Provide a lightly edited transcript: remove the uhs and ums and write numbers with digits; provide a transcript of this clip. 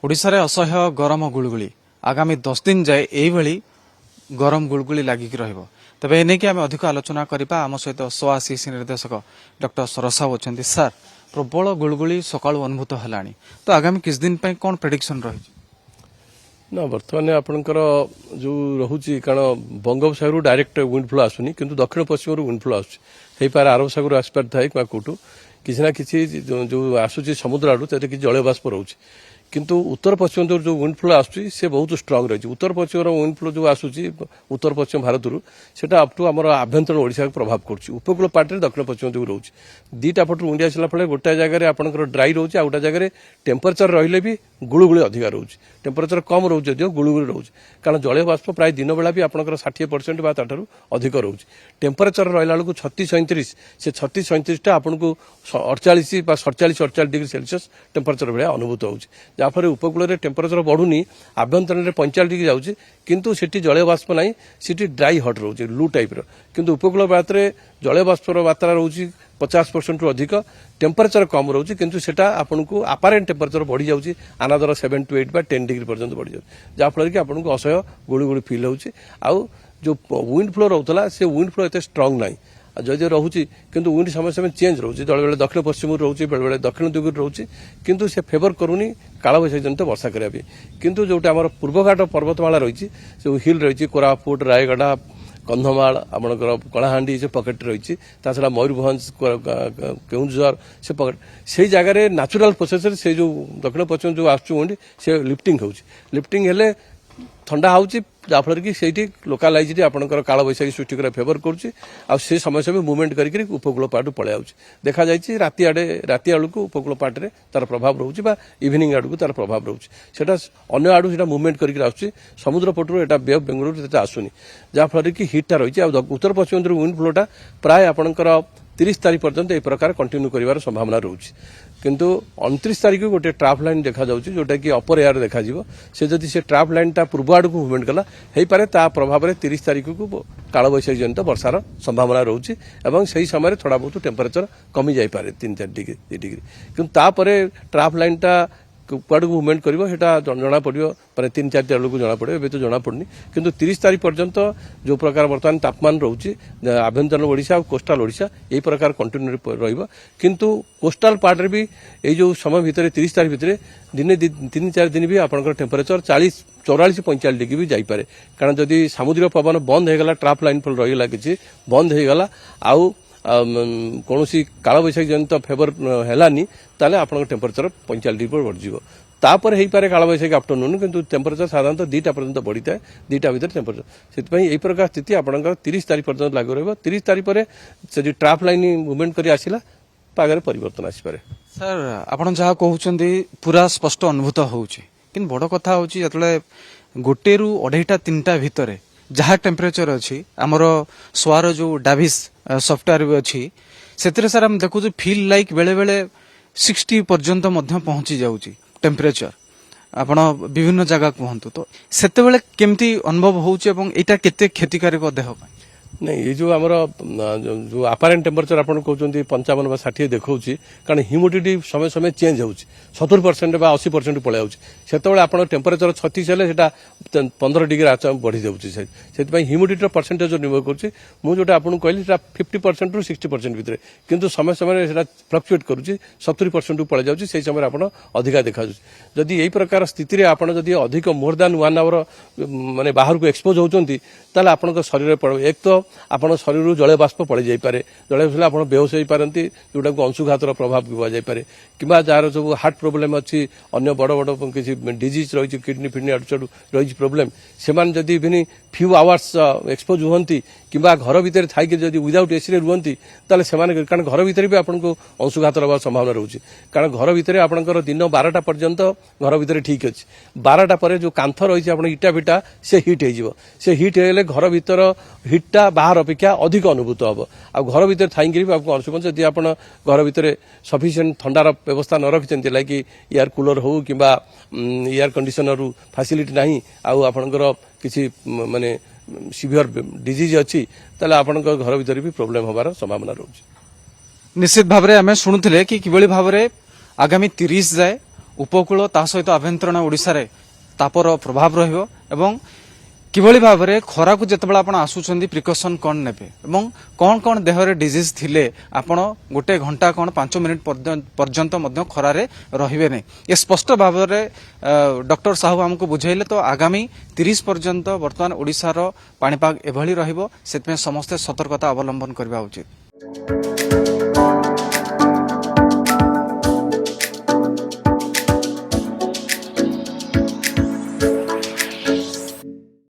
ओडिशारे असह्य गरम गुळगुळी आगामी 10 दिन जाए यही गरम गुळगुळी लागिक रहिबो। तबे एने कि आमे अधिक आलोचना करिपा आम सहित सोआसीसी निर्देशक डॉक्टर सरसाव अछंती। सर प्रबल गुळगुळी सकाळु अनुभूत हलानी तो आगामी किस दिन पे कोन प्रेडिक्शन रही ना बर्तमान आपणकर जो रहुची कारण बंगोपसागर डायरेक्ट विंड फ्लो आसुनी किंतु दक्षिण पश्चिम विंड फ्लो आसुची पारे अरब सागर आसपार थाए कोटू किसी ना किसी जो आसूची समुद्र आड़ू कि जल बाष्प रोचे किंतु उत्तर पश्चिम जो विंड फ्लो आसूची से बहुत स्ट्रांग रही। उत्तर पश्चिम विंड फ्लो जो आसूची उत्तर पश्चिम भारत से अप टू आम आभ्यंतर ओडिशा प्रभाव कर उपकूल पार्टी दक्षिण पश्चिम जो रोचे दुईटा पटू विंड आसला फल गोटे जगह आपंकर ड्राई रोचे आ गोटे जगह टेम्परेचर रही भी गुळगुळी अधिक रोचे टेम्परेचर कम रोचे जो गुळगुळी रोचे कारण जल बाष्प प्राय दिन बेला भी आपंकर 60% बा ताठू अधिक रोचे टेम्परेचर रहा बेलू 36-37 से 36-37 आपन को 48 47-48 डिग्री सेल्सियस टेम्परेचर भाया अनुभूत हो जहाँफल उपकूल टेम्परेचर बढ़ुनी आभ्यंतर 45 डिग्री जाऊँगी किंतु सेठी जल बाष्प ना सीटी ड्राई हट रोचे लू टाइप किंतु उपकूल बात जल बाष्पर मात्रा रोचे 50% रु अधिक टेम्परेचर कम रोचे किंतु सेटा आपन को आपारेंट टेम्परेचर बढ़ी जाऊँगी अनादर 7 to 8 बा 10 डिग्री पर्यंत बढ़ी जाए जहाँफल कि आपन को असह्य गुळगुळी फिल होची आउ जो विंड फ्लो रोला से विंड फ्लो एत स्ट्रांग ना जदि रोचे किंतु विंड समय समय चेंज रोचे बेले बेले दक्षिण पश्चिम रोचे बेले बेले दक्षिण दिग रोचे किंतु से फेवर करूनी कालबैशाखी जनित वर्षा करने किंतु जोटा आम पूर्वघाट पर्वतमाला रही जो हिल रही कोरापुट रायगढ़ कंधमाल आपंकर कलाहांडी से पकेट रही छड़ा मयूरभंज केउंझर से पकेट से जगार नेचुरल प्रोसेस से जो दक्षिण पश्चिम जो आसुंड से लिफ्टिंग लिफ्टिंग हेले ठंडा होची जाफल कि से लोकालाइज आपंकर कालबैशाखी सृष्टि कर फेवर कर समय समय मुवमेंट करके उपकूल पार्ट पलि आउची देखा जाइए राति आड़ को उपकूल पार्टे तार प्रभाव रोचे बा इवनिंग आड़ को तार प्रभाव रोचे सेटा अन्य आड़ से मुवमेंट करके आसुची समुद्र पटू एटा बे ऑफ बेंगलुरु आसुनी जहाँफल कि हिटा रही उत्तर पश्चिम विंड फ्लोटा प्राय आपंकर 30 तारीख पर्यंत एक प्रकार कंटिन्यू कर संभावना रोचे किंतु 29 तारीख को गोटे ट्राफ लाइन देखा जाउची जोटा कि अपर एयर देखा जीवो से जदि से ट्राफ लाइन टा पूर्व आड़ को मुवमेंट कला हेई पारे ता प्रभाव में 30 तारीख को कालबैशाखी जनित वर्षार संभावना रोचे एवं सही समय थोड़ा बहुत टेम्परेचर कमी जाई पारे 3-4 डिग्री किंतु तापरे ट्राफ लाइन टा कुआड़ को मुवमेंट कर जना पड़ो मैं 3-4 बेलू जना पड़े ए तो जना पड़नी किंतु 30 तारीख पर्यंत जो प्रकार बर्तमान तापमान रोचे आभ्यंतर ओडिशा और कोस्टाल ओडिशा यही प्रकार कंटिन्यू किंतु कोस्टाल पार्ट भी ये जो समय भितर 30 तारीख भितर दिन 3-4 दिन भी आपंकर टेम्परेचर 44-45 डिग्री भी जापे कारण जदि समुद्र पवन बंद होगा ट्राफ लाइन फल रहीगला कि बंद होगा आउ कौन कालबैशाखी जनित फेवर है ताले आपन टेम्परेचर 45 डिग्री पर बढ़ तापर हो पारे कालबैशाखी आफ्टरनून किंतु टेम्परेचर साधारणतः 2टा पर्यंत बढ़ी था 2टा भर टेम्परेचर से यही प्रकार स्थिति आपंकर 30 तारीख पर्यंत लागू रहा 30 तारीख पर से ट्राफ लाइन मुवमेंट कर आसला पागे परिवर्तन आसपे। सर आपन जहाँ कहते पूरा स्पष्ट अनुभूत होउची किन बड़ कथा होची जतले गोटे रु 2.5-3टा भितर जहाँ टेम्परेचर अच्छी आमर स्वार जो डाविस सॉफ्टवेयर भी अच्छी से सर आम देखु फील लाइक बेले बेले 60 पर्यंत पहुंची जाऊँगी टेम्परेचर आपण विभिन्न जगह कहतु तो सेते केमती अनुभव होटा केते क्षतिकारक देह नहीं ये जो आमर जो आपारेंट टेम्परेचर आप कहते 55-60 देखा कारण ह्यूमिडिटी समय समय चेंज हो 70% बा 80% पलि आउची से आप टेम्परेचर 36 हेल्ले 15 डिग्री बढ़ी जाऊँगी ह्यूमिडिटी परसेंटेज निर्भर करुँचा आपको कहली 50% रु 60% भितर किंतु समय समय फ्लक्चुएट करुँची 70% पलि जाऊँगी से समय आप अधिका देखा जदि यही प्रकार स्थिति आप अधिक मोर दैन 1 आवर माने बाहर को एक्सपोज होती आपन शरीर पड़ एक तो आपन शरीर जल बाष्प पड़ जापे जल बाष्प आप बेहोश हो पारती जोटा को अंशुघातर प्रभाव कहुए कि जार सब हार्ट प्रोब्लेम अच्छी अन्य बड़ बड़ किसी डिजीज रही किडनी फिडनी आड़ चढ़ रही प्रोब्लेम से इवन फ्यू आवर्स एक्सपोज हुंती कि घर भितर थी विदाउट एसी रुहति ताले कारण घर भितर भी आपको अंशुघात हवा संभावना रोचे कारण घर भितर आपंकर दिन 12टा पर्यंत घर भितर ठीक अच्छे 12टा पर जो कांथ रही है इटा फिटा से हिट हो हिट होगले घर भितर हिटा बाहर अपेक्षा अधिक अनुभूत हम आ घर भितर थी आपको अंशुमान जदि आप घर भितर सफिसीयंट थंडार व्यवस्था न रखिंट लाइक एयर कूलर हो कि एयर कंडीशनर फैसिलिटी ना आपंकर किसी माने सीवियर डिजीज अच्छी ताले आपण घर भीतर भी प्रॉब्लम होबार संभावना रोचे। निश्चित भाव में आम शुणुले कि किभली भाव में आगामी 30 जाए ଉପକୂଳ ତା ସହିତ ଆଭ୍ୟନ୍ତରୀଣ ଓଡ଼ିଶାରେ ତାପର ପ୍ରଭାବ ରହିବ ଏବଂ কিভাবে ভাবে খরাকু যেতবে আপনার আসুচার প্রিকসন কণ নেবে এবং কণ কণ দেহরে ডিজিজ থিলে আপনার গোটে ঘন্টা কণ 5 মিনিট পর্যন্ত খরারে রহবে না এ স্পষ্ট ভাবে ডক্টর সাহু আমাকে বুঝাইলে তো আগামী 30 পর্যন্ত বর্তমান ওড়িশার পাণিপাগ এভাবে রহব সেপাই সমস্তে সতর্কতা অবলম্বন করা উচিত।